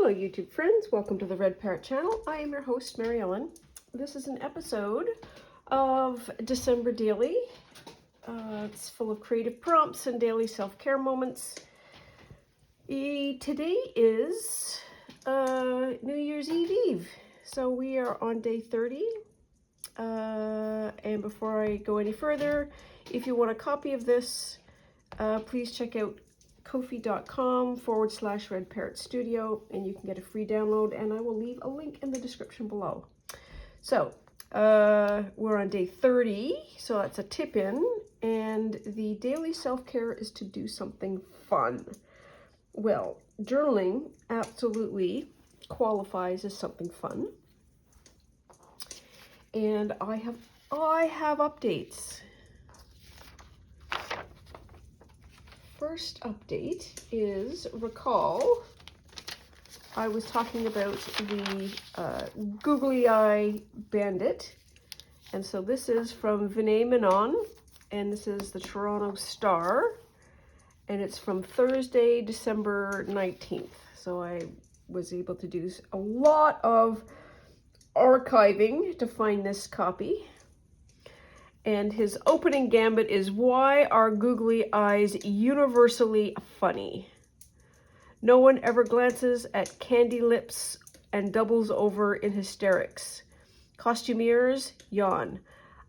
Hello YouTube friends, welcome to the Red Parrot channel. I am your host Mary Ellen. This is an episode of December Daily. It's full of creative prompts and daily self-care moments. Today is New Year's Eve. So we are on day 30. And before I go any further, if you want a copy of this, please check out ko-fi.com/Red Parrot Studio, and you can get a free download, and I will leave a link in the description below. So we're on day 30, so that's a tip in, and the daily self-care is to do something fun. Well, journaling absolutely qualifies as something fun, and I have updates. First update is, recall, I was talking about the googly eye bandit, and so this is from Vinay Menon, and this is the Toronto Star, and it's from Thursday, December 19th. So I was able to do a lot of archiving to find this copy. And his opening gambit is, why are googly eyes universally funny? No one ever glances at candy lips and doubles over in hysterics. Costumiers yawn.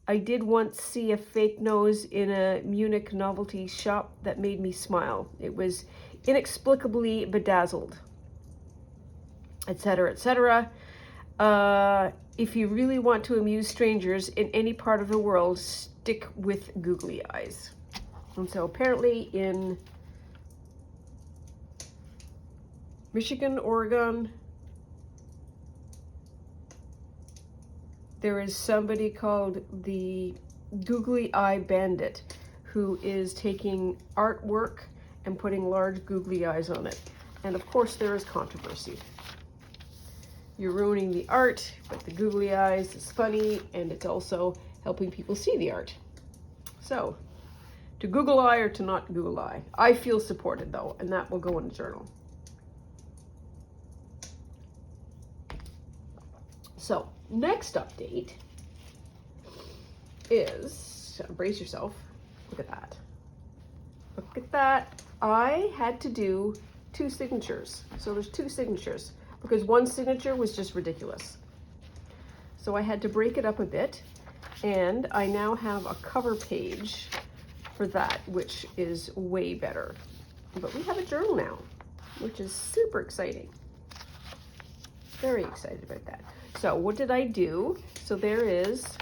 I did once see a fake nose in a Munich novelty shop that made me smile. It was inexplicably bedazzled, etc., etc. If you really want to amuse strangers in any part of the world, stick with googly eyes. And so apparently in Michigan, Oregon, there is somebody called the Googly Eye Bandit who is taking artwork and putting large googly eyes on it. And of course there is controversy. You're ruining the art, but the googly eyes is funny, and it's also helping people see the art. So, to Google eye or to not Google eye? I feel supported though, and that will go in the journal. So, next update is, brace yourself, look at that. Look at that. I had to do 2 signatures. So there's 2 signatures, because one signature was just ridiculous. So I had to break it up a bit, and I now have a cover page for that, which is way better. But we have a journal now, which is super exciting. Very excited about that. So what did I do? So there is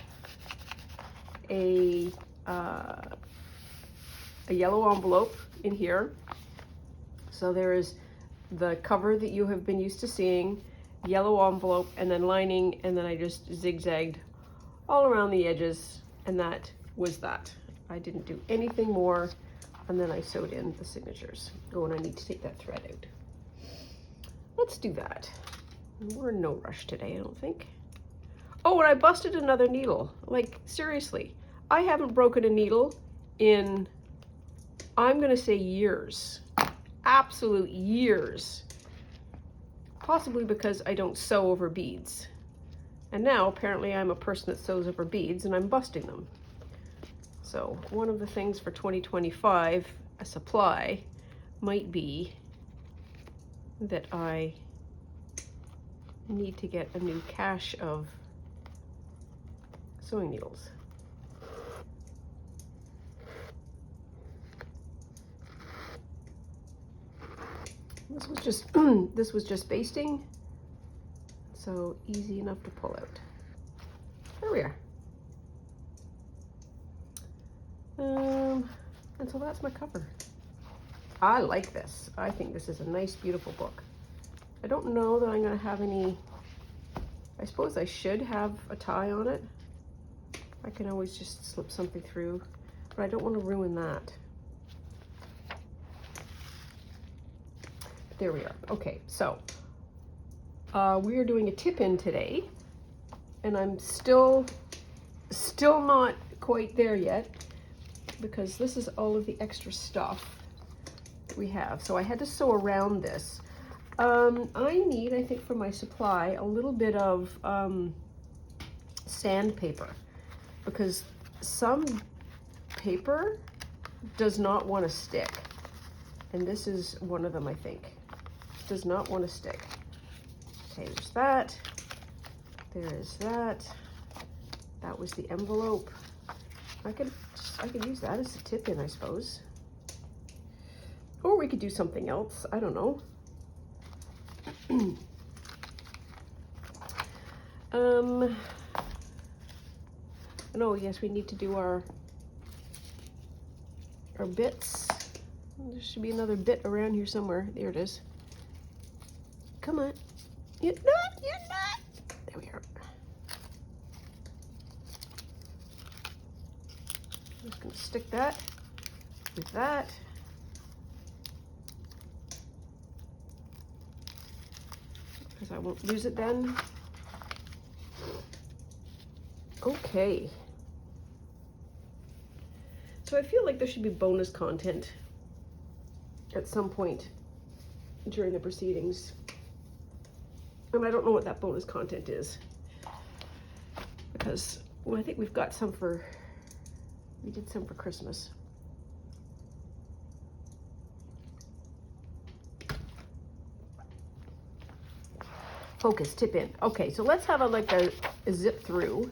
a yellow envelope in here. So there is the cover that you have been used to seeing, yellow envelope, and then lining, and then I just zigzagged all around the edges, and that was that. I didn't do anything more, and then I sewed in the signatures. Oh, and I need to take that thread out. Let's do that. We're in no rush today, I don't think. Oh, and I busted another needle. Like, seriously, I haven't broken a needle in, I'm gonna say, years. Absolute years. Possibly because I don't sew over beads. And now apparently I'm a person that sews over beads, and I'm busting them. So one of the things for 2025, a supply, might be that I need to get a new cache of sewing needles. This was just basting, so easy enough to pull out. There we are. And so that's my cover. I like this. I think this is a nice, beautiful book. I don't know that I'm going to have any, I suppose I should have a tie on it. I can always just slip something through, but I don't want to ruin that. There we are. Okay, so we are doing a tip-in today, and I'm still not quite there yet, because this is all of the extra stuff that we have. So I had to sew around this. I need, I think for my supply, a little bit of sandpaper, because some paper does not want to stick. And this is one of them, I think. Does not want to stick. Okay, there's that. There is that. That was the envelope. I could use that as a tip in, I suppose. Or we could do something else. I don't know. Oh yes, we need to do our bits. There should be another bit around here somewhere. There it is. Come on. You're not. There we are. I'm just going to stick that with that. Because I won't lose it then. Okay. So I feel like there should be bonus content at some point during the proceedings. And I don't know what that bonus content is. Because, well, I think we've got some for, we did some for Christmas. Focus, tip in. Okay, so let's have a zip through.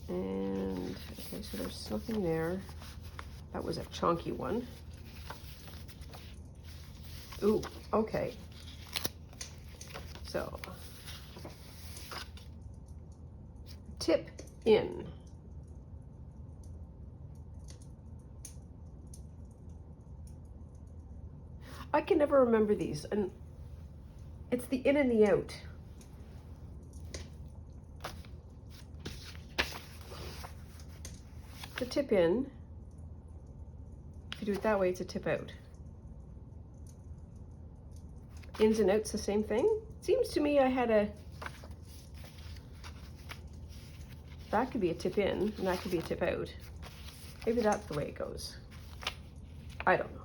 And, okay, so there's nothing there. That was a chunky one. Ooh, okay. So, tip in. I can never remember these, and it's the in and the out. The tip in, if you do it that way, it's a tip out. Ins and outs the same thing? Seems to me I had that could be a tip in, and that could be a tip out. Maybe that's the way it goes. I don't know.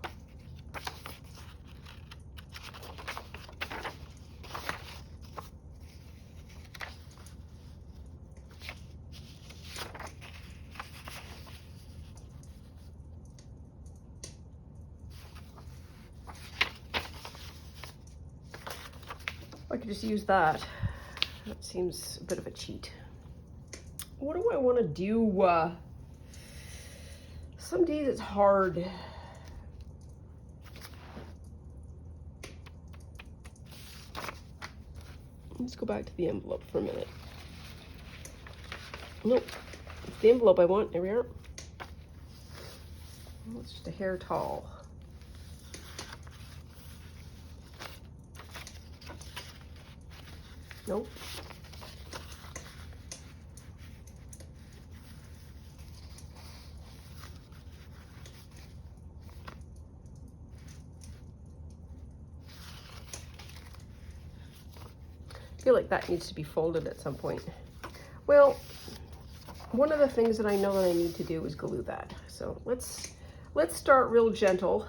I could just use that. That seems a bit of a cheat. What do I want to do? Some days it's hard. Let's go back to the envelope for a minute. Nope, it's the envelope I want. There we are. Oh, it's just a hair tall. Nope. I feel like that needs to be folded at some point. Well, one of the things that I know that I need to do is glue that. So let's start real gentle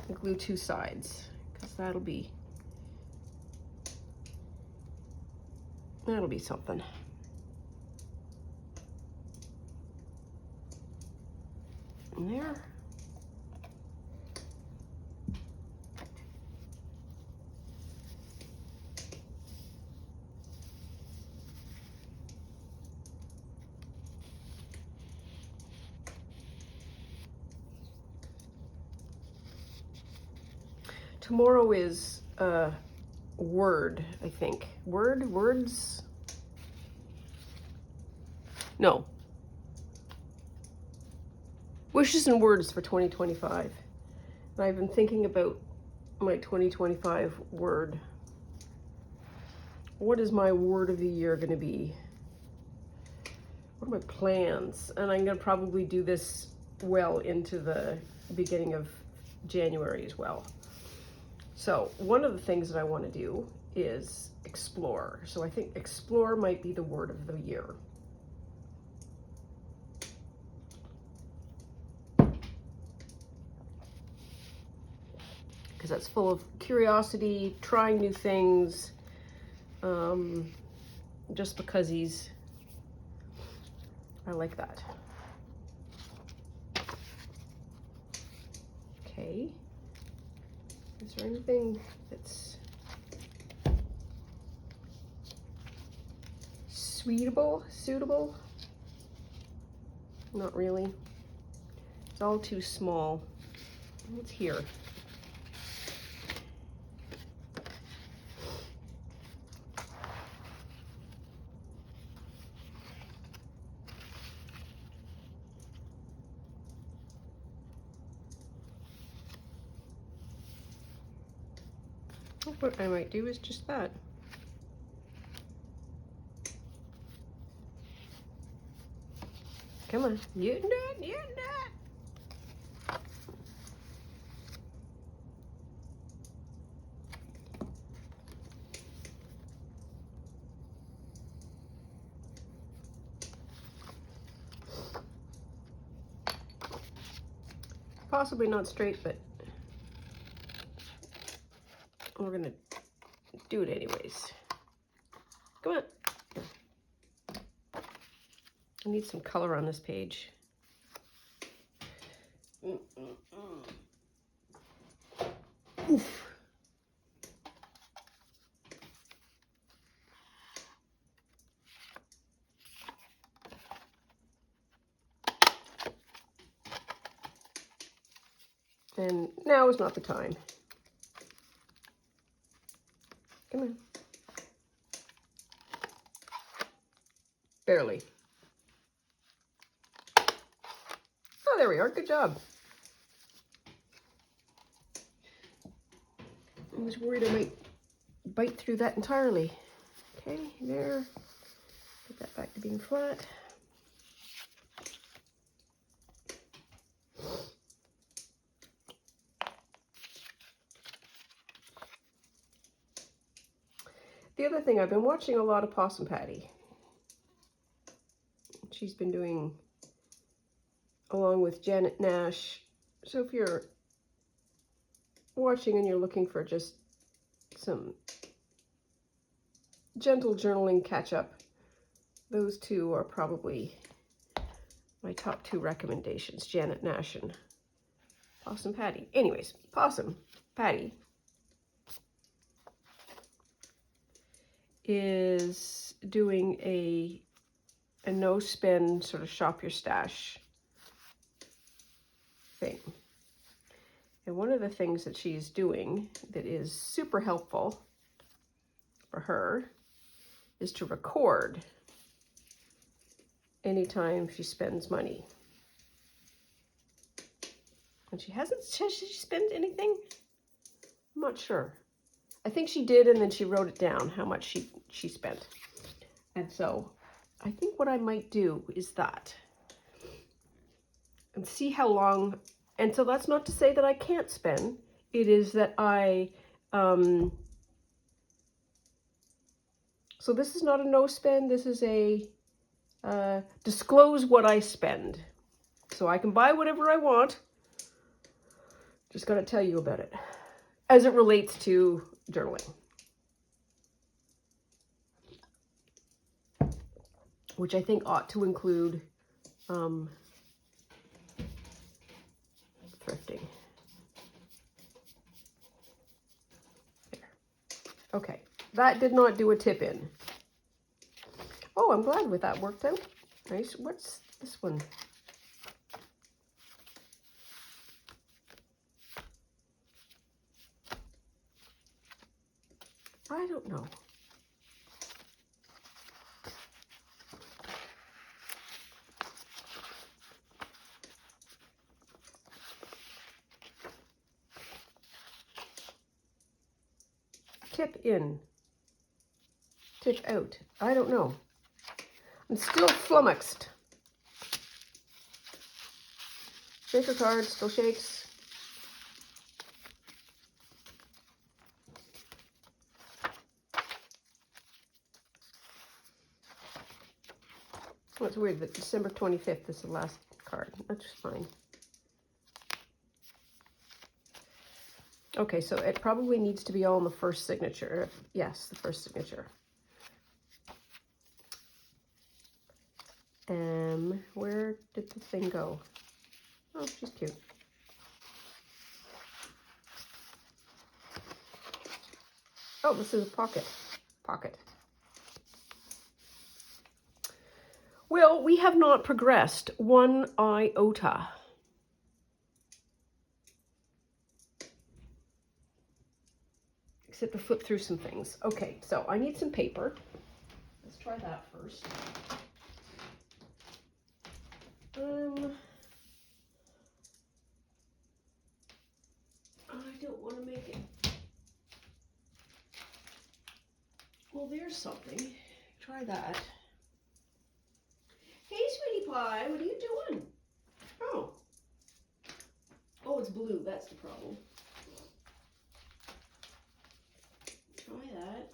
and glue two sides, because that'll be something. In there. Tomorrow is word, I think. Words? No. Wishes and words for 2025. And I've been thinking about my 2025 word. What is my word of the year going to be? What are my plans? And I'm going to probably do this well into the beginning of January as well. So one of the things that I want to do is explore. So I think explore might be the word of the year. because that's full of curiosity, trying new things, just because I like that. Okay, is there anything that's suitable? Not really. It's all too small. What's here? What I might do is just that. Come on, you can do it, you can do it. Possibly not straight, but we're gonna do it anyways. Come on. I need some color on this page. Oof. And now is not the time. Come on. Barely. Oh, there we are. Good job. I was worried I might bite through that entirely. Okay, there. Put that back to being flat. The other thing, I've been watching a lot of Possum Patty. She's been doing, along with Janet Nash. So if you're watching and you're looking for just some gentle journaling catch-up, those two are probably my top two recommendations, Janet Nash and Possum Patty. Anyways, Possum Patty is doing a no-spin sort of shop your stash thing. And one of the things that she's doing that is super helpful for her is to record anytime she spends money. And has she spent anything? I'm not sure. I think she did, and then she wrote it down, how much she spent. And so I think what I might do is that. And see how long, and so that's not to say that I can't spend. It is that so this is not a no spend, this is a disclose what I spend. So I can buy whatever I want. Just got to tell you about it as it relates to journaling, which I think ought to include thrifting. There. Okay, that did not do a tip in. Oh, I'm glad with that worked out. Nice. What's this one? I don't know. Tip in. Tip out. I don't know. I'm still flummoxed. Shaker card still shakes. Well, it's weird that December 25th is the last card. That's fine. Okay, so it probably needs to be all in the first signature. Yes, the first signature. Where did the thing go? Oh, she's cute. Oh, this is a pocket. Pocket. Well, we have not progressed one iota. Except to flip through some things. Okay, so I need some paper. Let's try that first. I don't want to make it. Well, there's something. Try that. Hey, sweetie pie, what are you doing? Oh. Oh, it's blue. That's the problem. Try that.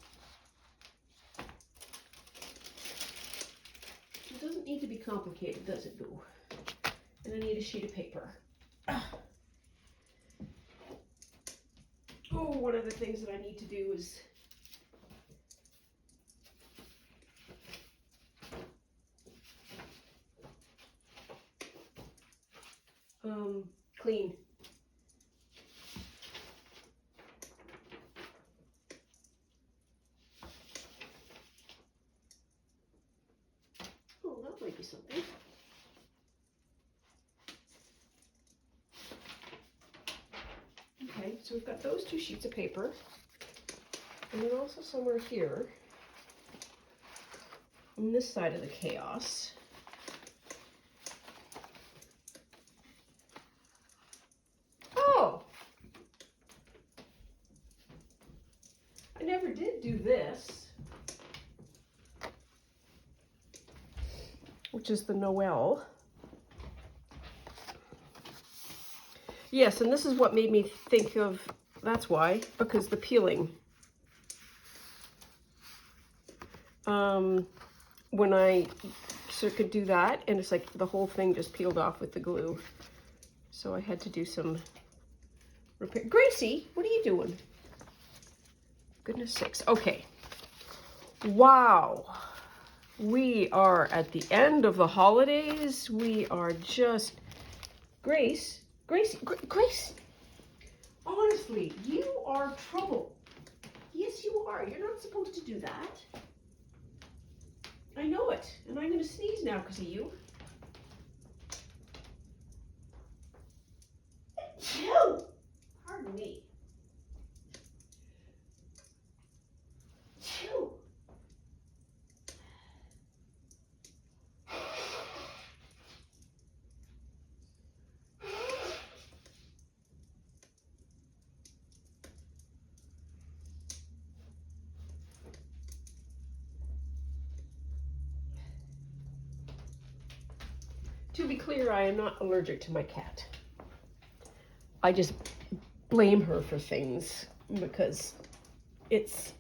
It doesn't need to be complicated, does it, Boo? And I need a sheet of paper. Oh, one of the things that I need to do is clean. Oh, that might be something. Okay, so we've got those two sheets of paper. And then also somewhere here, on this side of the chaos, oh! I never did do this, which is the Noel. Yes, and this is what made me think of, that's why, because the peeling. When I could do that, and it's like the whole thing just peeled off with the glue. So I had to do some repair. Gracie, what are you doing? Goodness sakes. Okay. Wow. We are at the end of the holidays. We are just... Grace, honestly, you are trouble. Yes, you are. You're not supposed to do that. I know it, and I'm going to sneeze now because of you. Achoo! Pardon me. Achoo! To be clear, I am not allergic to my cat. I just blame her for things because it's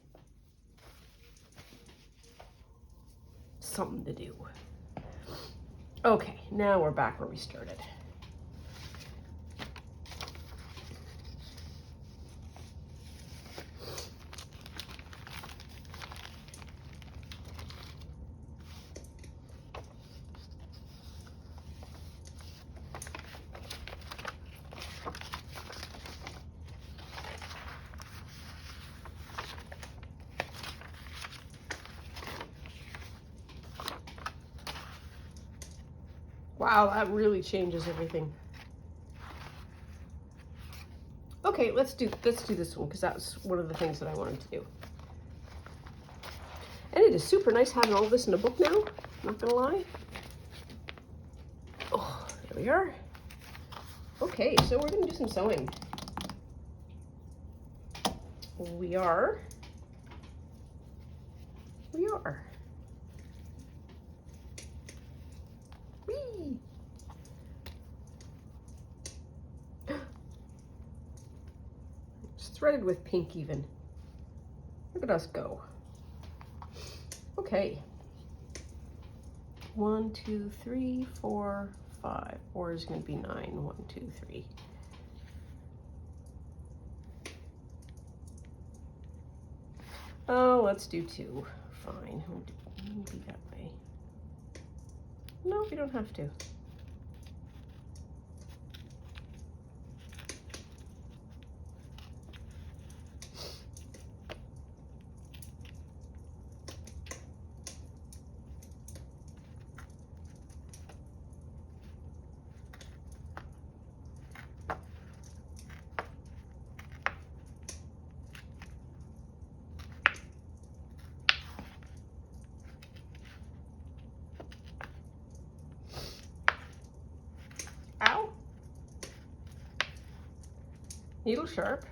something to do. Okay, now we're back where we started. Wow, that really changes everything. Okay, let's do this one because that was one of the things that I wanted to do. And it is super nice having all this in a book now, not gonna lie. Oh, there we are. Okay, so we're gonna do some sewing. We are. Whee! It's threaded with pink even. Look at us go. Okay. 1, 2, 3, 4, 5. 4 is going to be 9. 1, 2, 3. Oh, let's do 2. Fine. We'll be that way. No, we don't have to. Ow. Needle sharp.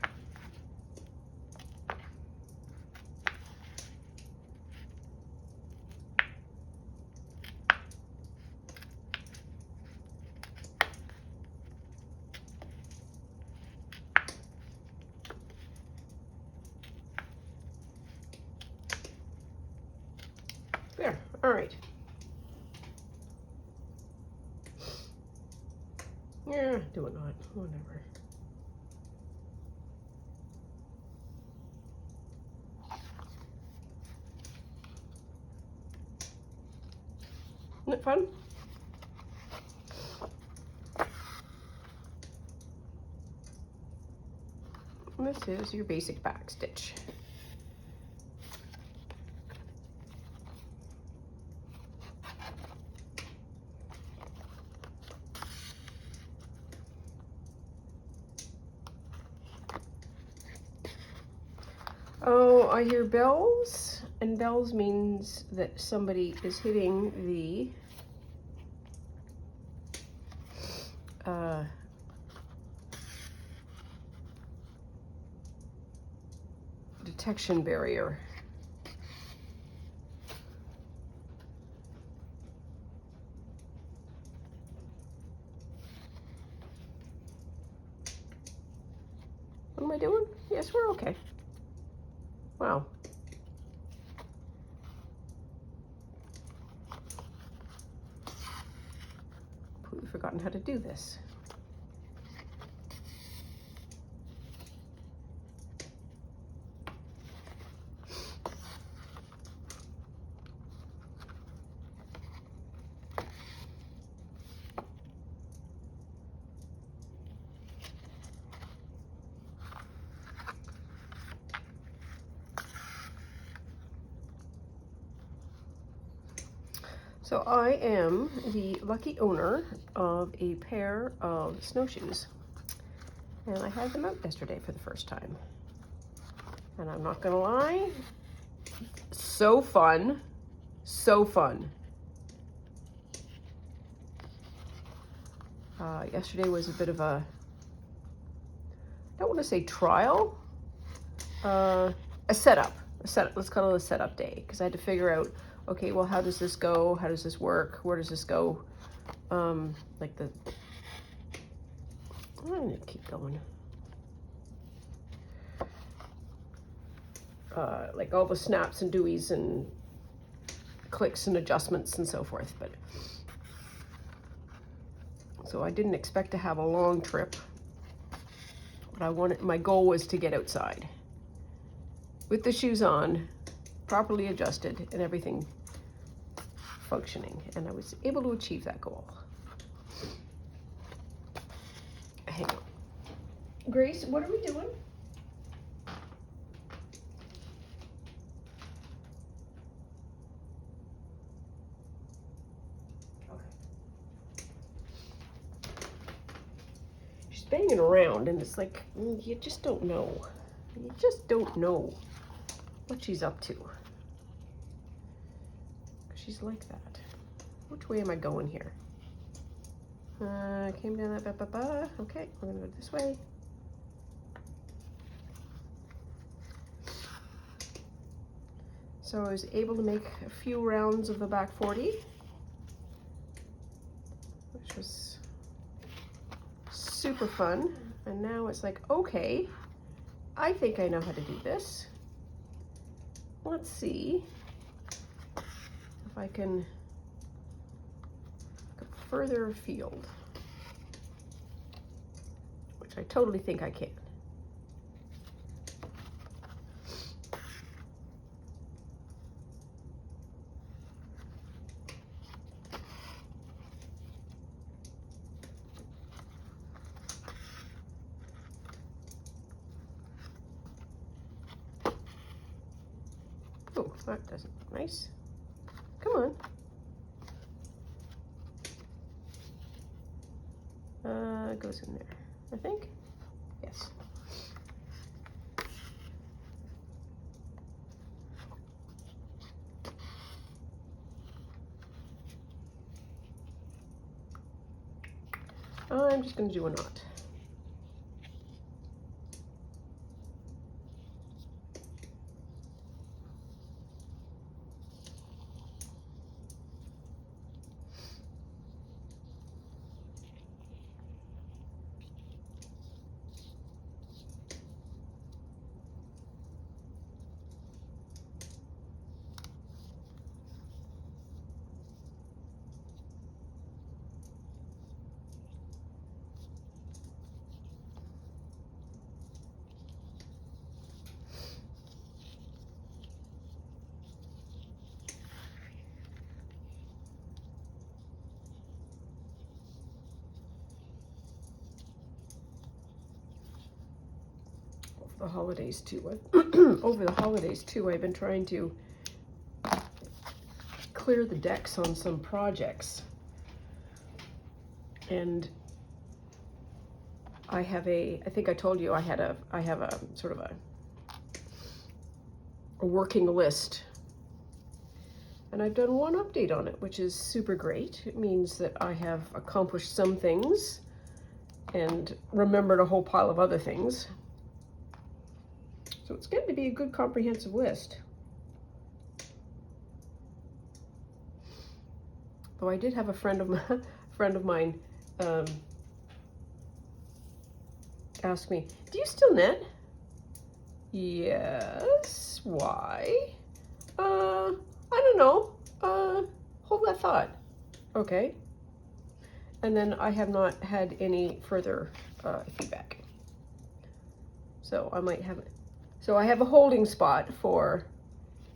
There, all right. Yeah, do it not, whatever. Isn't it fun? And this is your basic back stitch. Oh, I hear bells, and bells means that somebody is hitting the detection barrier. What am I doing? Yes, we're okay. Wow. Completely forgotten how to do this. So I am the lucky owner of a pair of snowshoes, and I had them out yesterday for the first time. And I'm not gonna lie, so fun, so fun. Yesterday was a bit of a, I don't want to say trial, a setup, let's call it a setup day, because I had to figure out, okay, well, how does this go? How does this work? Where does this go? Like the, I'm gonna keep going. Like all the snaps and dewies and clicks and adjustments and so forth. But so I didn't expect to have a long trip, but my goal was to get outside with the shoes on, properly adjusted, and everything functioning, and I was able to achieve that goal. Hang on. Grace, what are we doing? She's banging around, and it's like, you just don't know. You just don't know what she's up to. She's like that. Which way am I going here? Came down that, okay, we're gonna go this way. So I was able to make a few rounds of the back 40, which was super fun. And now it's like, okay, I think I know how to do this. Let's see if I can go further afield, which I totally think I can. That doesn't look nice. Come on. It goes in there, I think. Yes. I'm just going to do a knot. The holidays too. Over the holidays too, I've been trying to clear the decks on some projects, and I have I think I told you I have a sort of a working list, and I've done one update on it, which is super great. It means that I have accomplished some things and remembered a whole pile of other things. So it's going to be a good comprehensive list. Though I did have a friend of mine ask me, "Do you still knit?" Yes. Why? I don't know. Hold that thought. Okay. And then I have not had any further feedback. So I might have it. So I have a holding spot for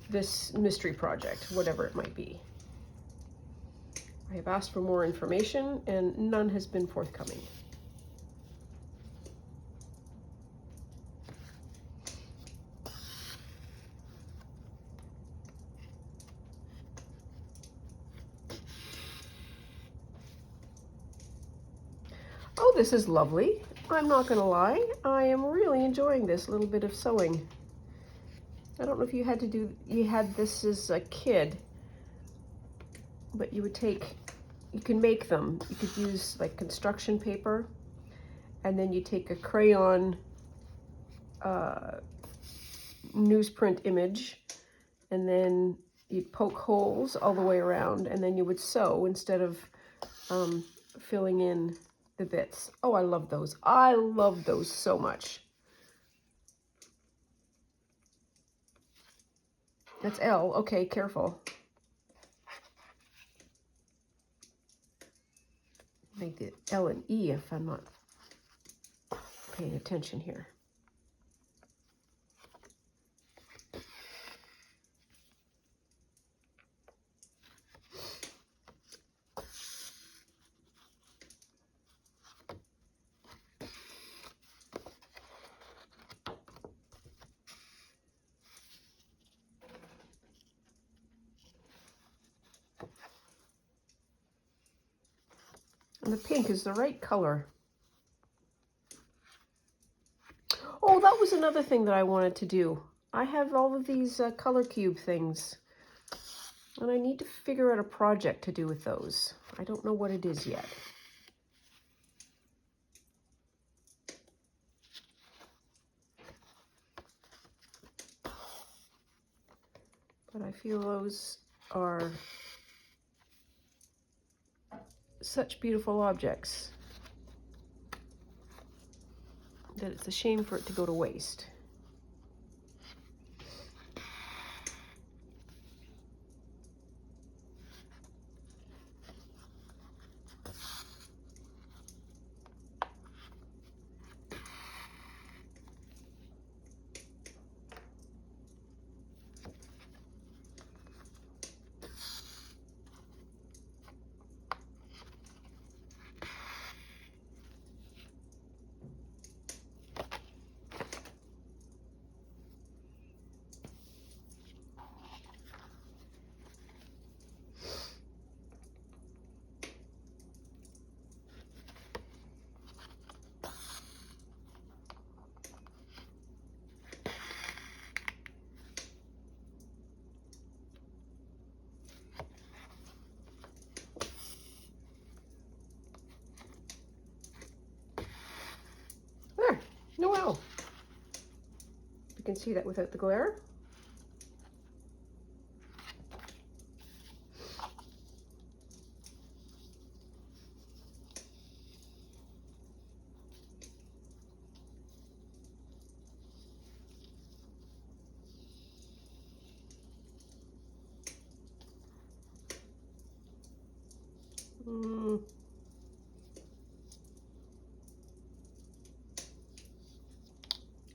this mystery project, whatever it might be. I have asked for more information and none has been forthcoming. Oh, this is lovely. I'm not gonna lie. I am really enjoying this little bit of sewing. I don't know if you had this as a kid, but you can make them. You could use like construction paper, and then you take a crayon newsprint image, and then you'd poke holes all the way around, and then you would sew instead of filling in the bits. Oh, I love those. I love those so much. That's L. Okay, careful. Make it L and E if I'm not paying attention here. And the pink is the right color. Oh, that was another thing that I wanted to do. I have all of these color cube things, and I need to figure out a project to do with those. I don't know what it is yet. But I feel those are such beautiful objects that it's a shame for it to go to waste. Noel. You can see that without the glare.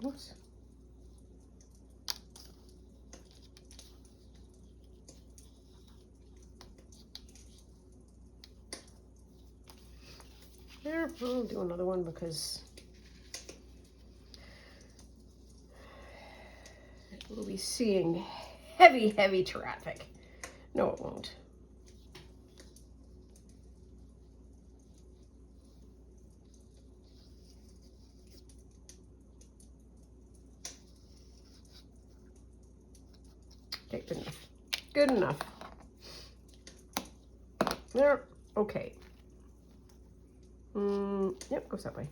Oops. There, I'll do another one because we'll be seeing heavy, heavy traffic. No, it won't. Okay, good enough. Good enough. There, okay. Yep, goes that way.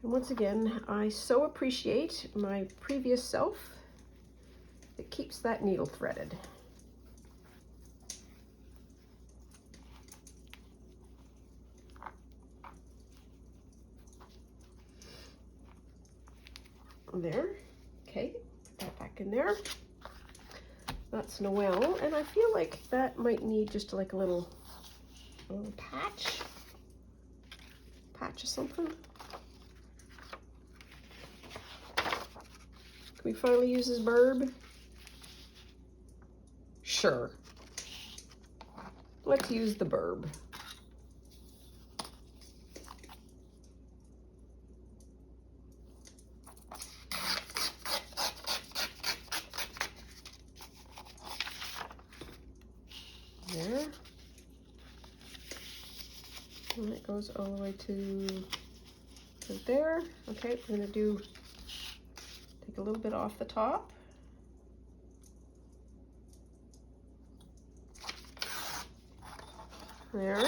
And once again, I so appreciate my previous self that keeps that needle threaded. There, okay, put that back in there. That's Noel, and I feel like that might need just like a little patch of something. Can we finally use this burb? Sure. Let's use the burb. There. And it goes all the way to there. Okay, we're gonna take a little bit off the top. There.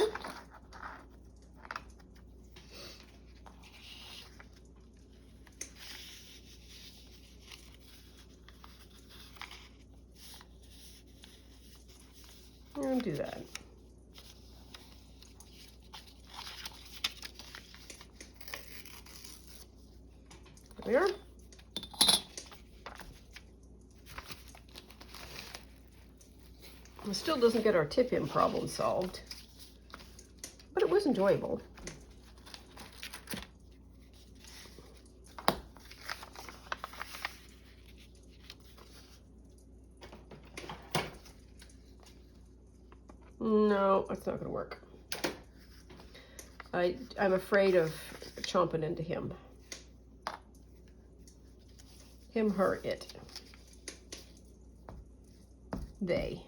And do that. There. It still doesn't get our tip-in problem solved, but it was enjoyable. No, that's not going to work. I'm afraid of chomping into him. Him, her, it. They.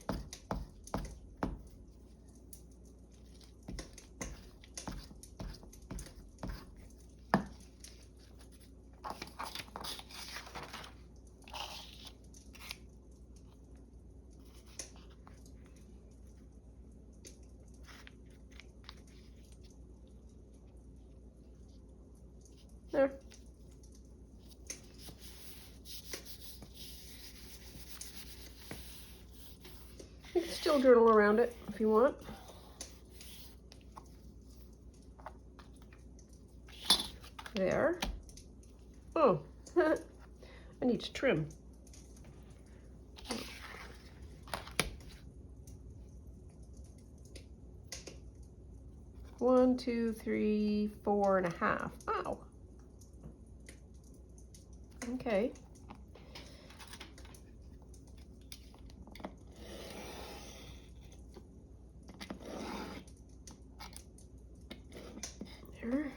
There. You can still journal around it if you want. There. Oh, I need to trim. One, 2, 3, 4.5. Wow. Okay. There.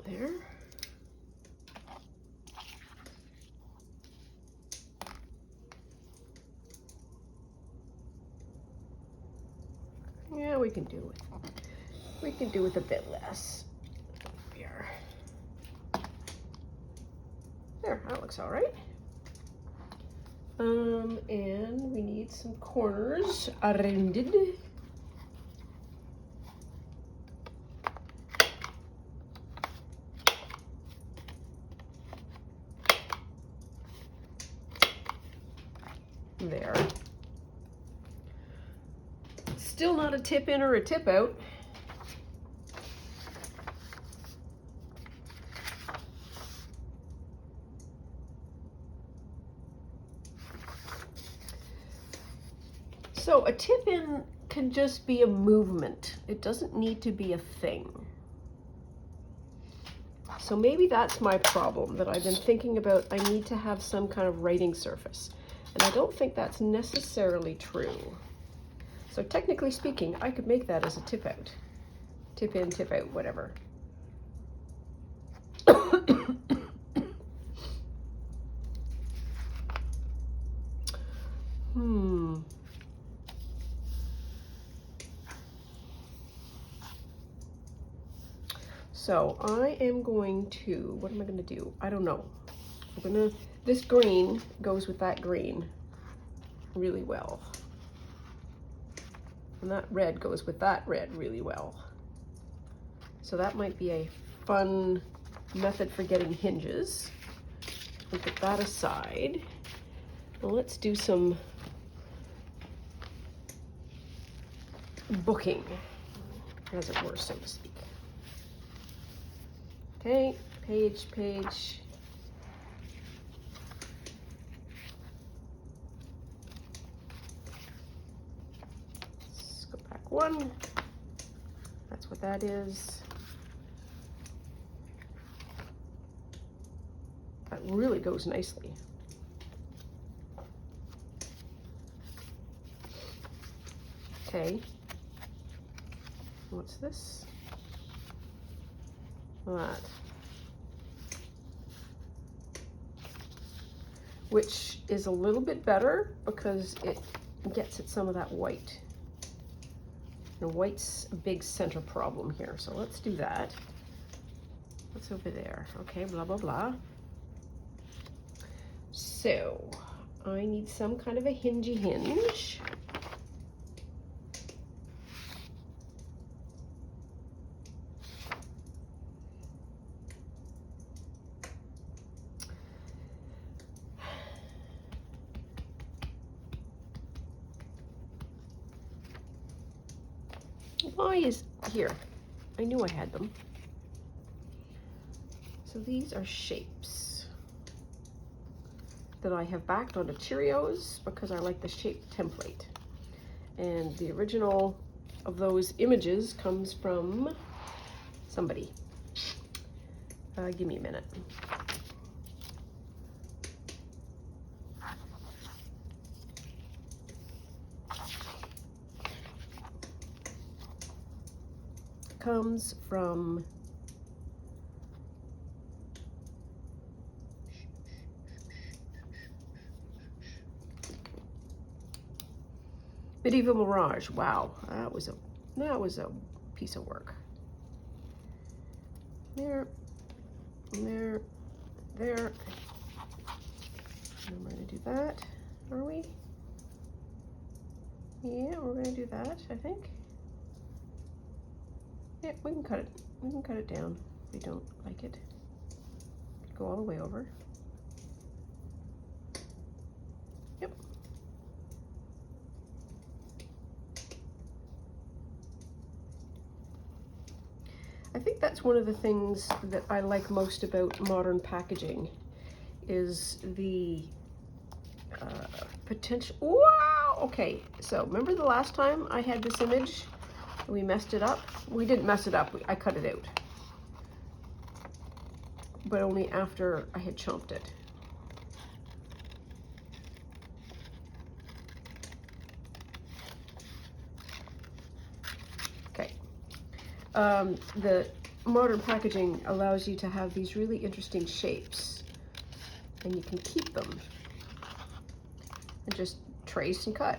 There. Yeah, we can do with a bit less. we are. There, that looks all right. And we need some corners rounded. There. Still not a tip in or a tip out. So a tip in can just be a movement. It doesn't need to be a thing. So maybe that's my problem, that I've been thinking about I need to have some kind of writing surface. And I don't think that's necessarily true. So technically speaking, I could make that as a tip out. Tip in, tip out, whatever. So I am going to, what am I going to do? I don't know. This green goes with that green really well. And that red goes with that red really well. So that might be a fun method for getting hinges. We'll put that aside. Well, let's do some booking, as it were, so to speak. Okay, page. Let's go back one. That's what that is. That really goes nicely. Okay. What's this? That. Which is a little bit better because it gets at some of that white. And white's a big center problem here, so let's do that. What's over there? Okay, blah, blah, blah. So, I need some kind of a hingey hinge. Why is here? I knew I had them. So these are shapes that I have backed onto Cheerios because I like the shape template. And the original of those images comes from somebody. Give me a minute. Comes from Medieval Mirage. Wow, that was a piece of work. There. And we're gonna do that, are we? Yeah, we're gonna do that, I think. Yeah, we can cut it. We can cut it down if we don't like it. Go all the way over. Yep. I think that's one of the things that I like most about modern packaging is the potential. Wow! Okay, so remember the last time I had this image? We messed it up. We didn't mess it up. I cut it out. But only after I had chomped it. Okay. The modern packaging allows you to have these really interesting shapes. And you can keep them. And just trace and cut.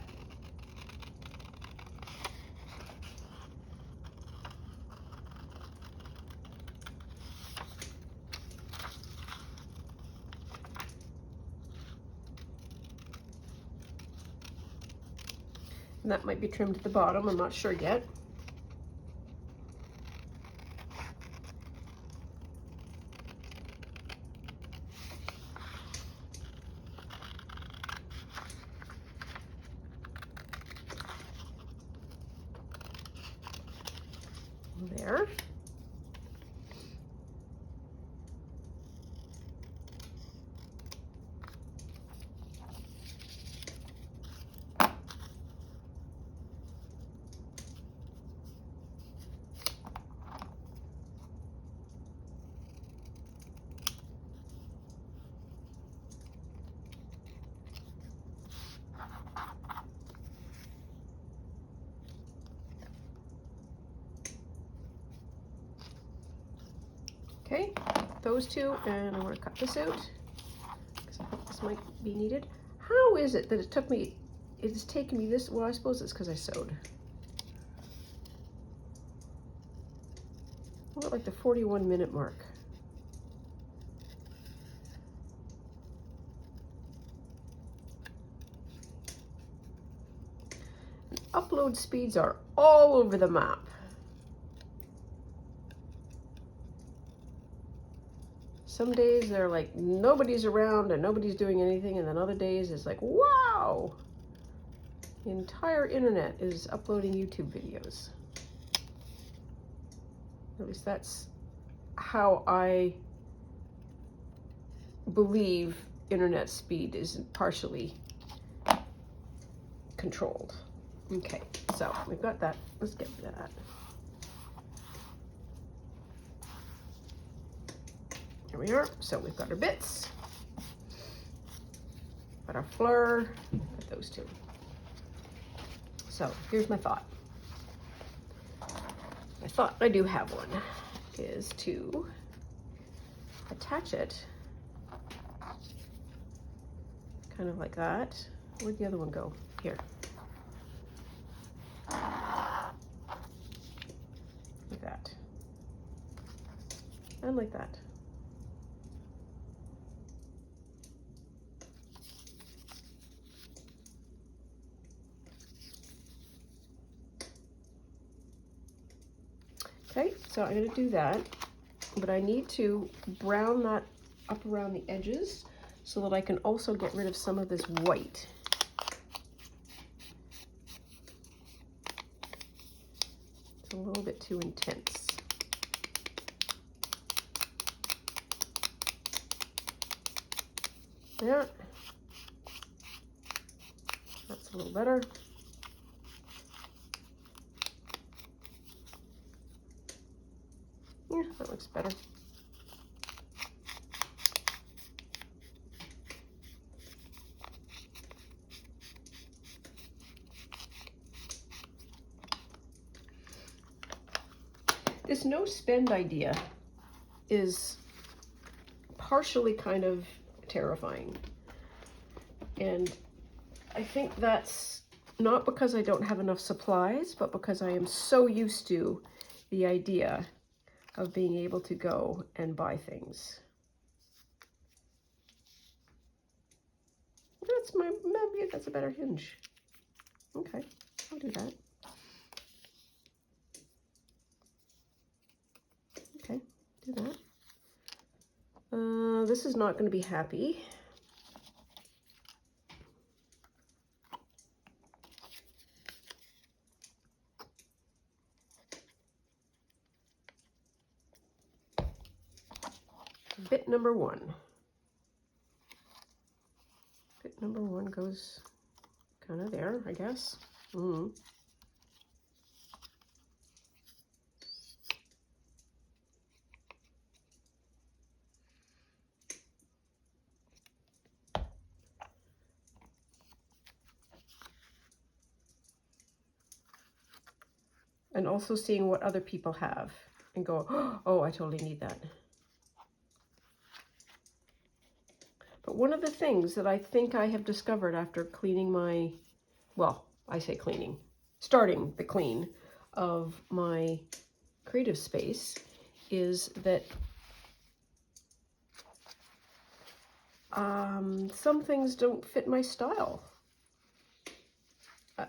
And that might be trimmed at the bottom, I'm not sure yet. There. Okay, those two, and I'm going to cut this out because I think this might be needed. How is it that it's taken me this, well, I suppose it's because I sewed. I'm at like the 41-minute mark. Upload speeds are all over the map. Some days they're like nobody's around and nobody's doing anything, and then other days it's like, wow, the entire internet is uploading YouTube videos. At least that's how I believe internet speed is partially controlled. Okay, so we've got that. Let's get rid of that. Here we are. So we've got our bits, got our fleur, got those two. So here's my thought. My thought, I do have one, is to attach it kind of like that. Where'd the other one go? Here. Like that. And like that. Okay, so I'm going to do that, but I need to brown that up around the edges so that I can also get rid of some of this white. It's a little bit too intense. There. That's a little better. Yeah, that looks better. This no spend idea is partially kind of terrifying. And I think that's not because I don't have enough supplies, but because I am so used to the idea of being able to go and buy things. Maybe that's a better hinge. Okay, I'll do that. Okay, do that. This is not going to be happy. Bit number one. Bit number one goes kind of there, I guess. And also seeing what other people have and go, oh, I totally need that. But one of the things that I think I have discovered after cleaning my, well, I say cleaning, starting the clean of my creative space is that some things don't fit my style.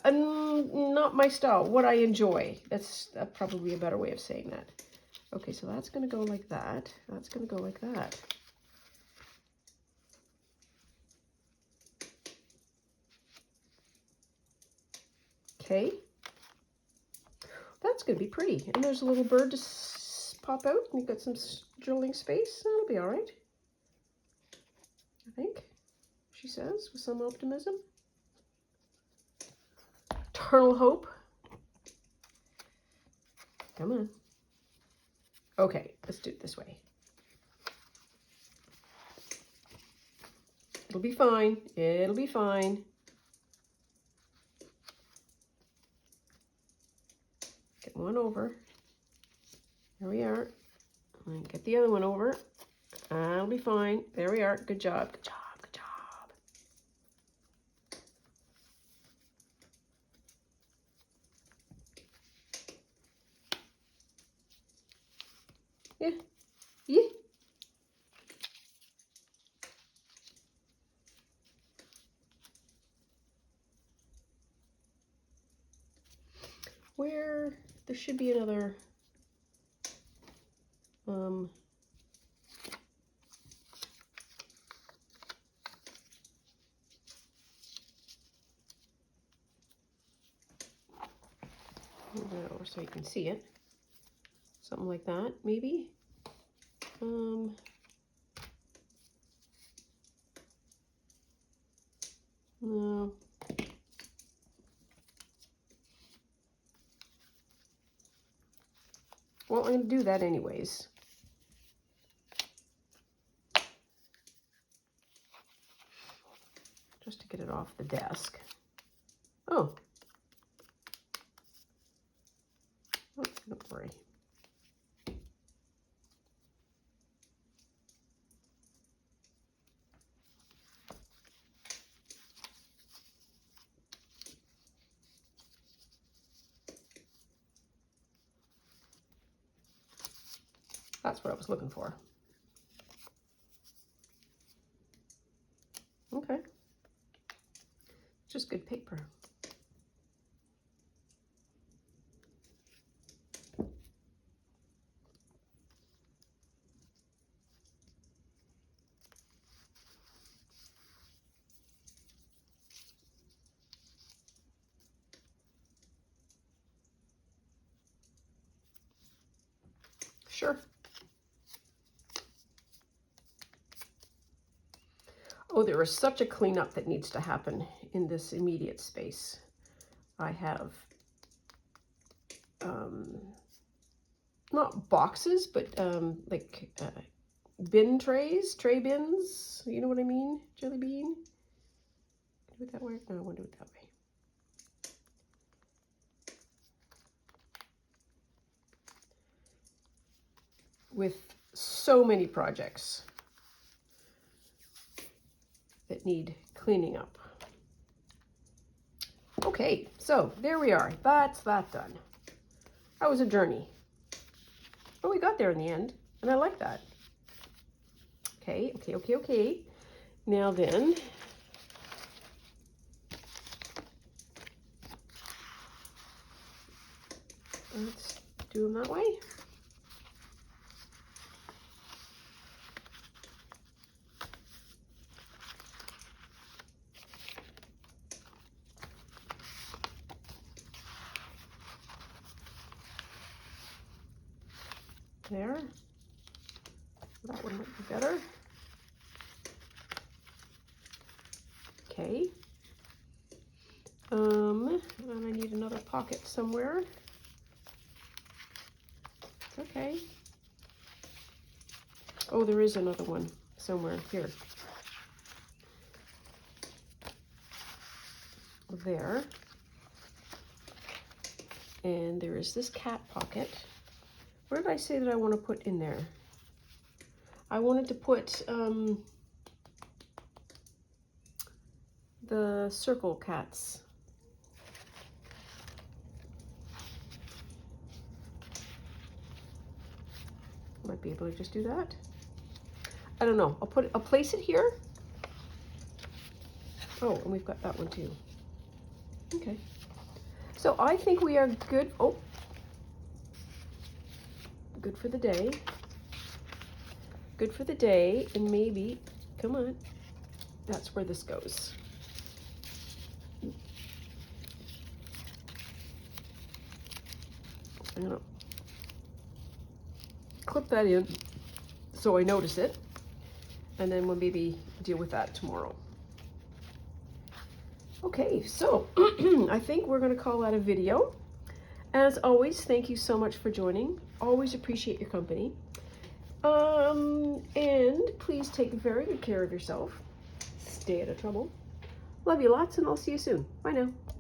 Not my style, what I enjoy. That's probably a better way of saying that. Okay, so that's going to go like that. That's going to go like that. Okay. That's going to be pretty. And there's a little bird to pop out. We've got some drilling space. That'll be all right, I think, she says, with some optimism. Eternal hope. Come on. Okay, let's do it this way. It'll be fine. It'll be fine. Get one over. There we are. And get the other one over. That'll be fine. There we are. Good job. Good job. Good job. Yeah. Yeah. Where there should be another or so you can see it. Something like that, maybe. No. Well, I'm going to do that anyways. Just to get it off the desk. Oh. Oh, don't worry. That's what I was looking for. Okay. Just good paper. Sure. Oh, there is such a cleanup that needs to happen in this immediate space. I have not boxes, but like bin trays, tray bins. You know what I mean? Jelly bean. Do it that way? No, I want to do it that way. With so many projects that need cleaning up. Okay, so there we are. That's that done. That was a journey. But we got there in the end, and I like that. Okay, okay, okay, okay. Now then, let's do them that way. There. That one might be better. Okay. And I need another pocket somewhere. Okay. Oh, there is another one somewhere here. There. And there is this cat pocket. What did I say that I want to put in there? I wanted to put the circle cats. Might be able to just do that. I don't know. I'll place it here. Oh, and we've got that one too. Okay. So I think we are good. Oh, good for the day. Good for the day, and maybe, come on, that's where this goes. I'm gonna clip that in so I notice it, and then we'll maybe deal with that tomorrow. Okay, so I think we're gonna call that a video. As always, thank you so much for joining. Always appreciate your company. And please take very good care of yourself. Stay out of trouble. Love you lots, and I'll see you soon. Bye now.